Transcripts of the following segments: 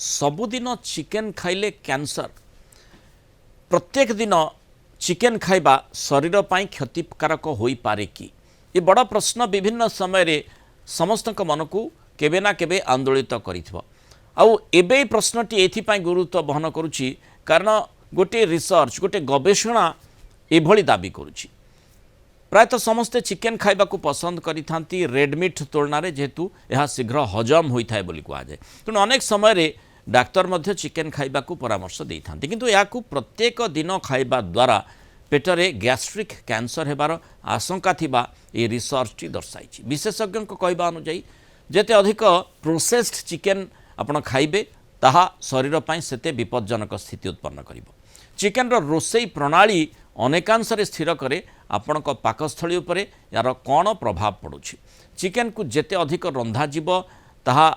सबुदिन chicken खाइले cancer प्रत्येक दिन चिकेन खाइबा शरीर पर क्षतिकारक हो पारे कि ये बड़ प्रश्न विभिन्न समय रे समस्त मन को केबे ना केबे आंदोलित करिथिबो। आउ एबे प्रश्नटी एथिपाई गुरुत्व बहन करुछि कारण गोटे रिसर्च गोटे गवेषणा एभली दाबी करुछि। प्रायतः समस्ते चिकेन खाइबा को पसंद करिथांती रेड मीट तुलना रे जेहेतु यह शीघ्र हजम होइथाय बोली कुआ जाय। तेणु अनेक समय रे डाक्तर मध्य चिकेन खाइबा को परामर्श देइथांती किंतु याकू प्रत्येक दिन खाइबा द्वारा पेटरे गैस्ट्रिक कैंसर हेबार आशंका थिबा ए रिसर्च दर्शाइछि। विशेषज्ञ कहबा अनुसार जेते अधिक प्रोसेस्ड चिकेन आपण खाइबे ताहा शरीर पाई सेते विपज्जनक स्थिति उत्पन्न करिवो। चिकेन रो रोसई प्रणाली अनेकांश स्थिर करे आपण पाकस्थली उपरे यार कौन प्रभाव पड़ुछि। चिकेन को जेते अधिक रंधा जीव ताहा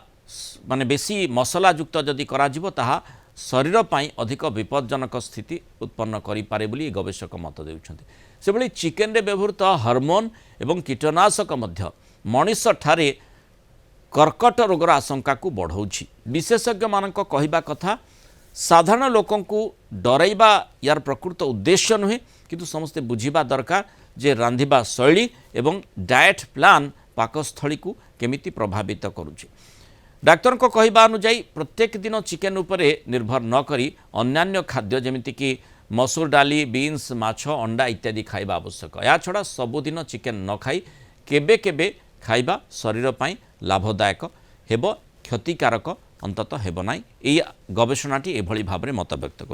माने बेसी मसला युक्त जदि करा जीव ताहा शरीर पाई अधिक विपज्जनक स्थिति उत्पन्न करि पारे बोली गवेषक मत देउछन्ति। से भली चिकेन रे व्यवहृत हार्मोन एवं कीटनाशक मध्य मनुष्य ठारे कर्कट रोगर आशंका को बढ़ाऊछि। विशेषज्ञ मानक कहिबा कथा साधारण लोकों को डराइबा यार प्रकृत उद्देश्य नुहे किंतु समस्ते बुझिबा दरकार जे रांधिबा शैली एवं डाएट प्लान पाकस्थली को केमिति प्रभावित करुछि। डाक्तर को कहिबा अनुसार प्रत्येक दिन चिकेन उपरे निर्भर न करी अन्यान्य खाद्य जेमिति कि मसूर डाली बीन्स माछ अंडा इत्यादि खाइबा आवश्यक। या छड़ा सबुदिन चिकेन न खाई केबे केबे खाइबा शरीर पाई लाभदायक हेबो क्षतिकारक अंततः हेबो नाई। एई गवेषणाटी एभली भाबरे मत व्यक्त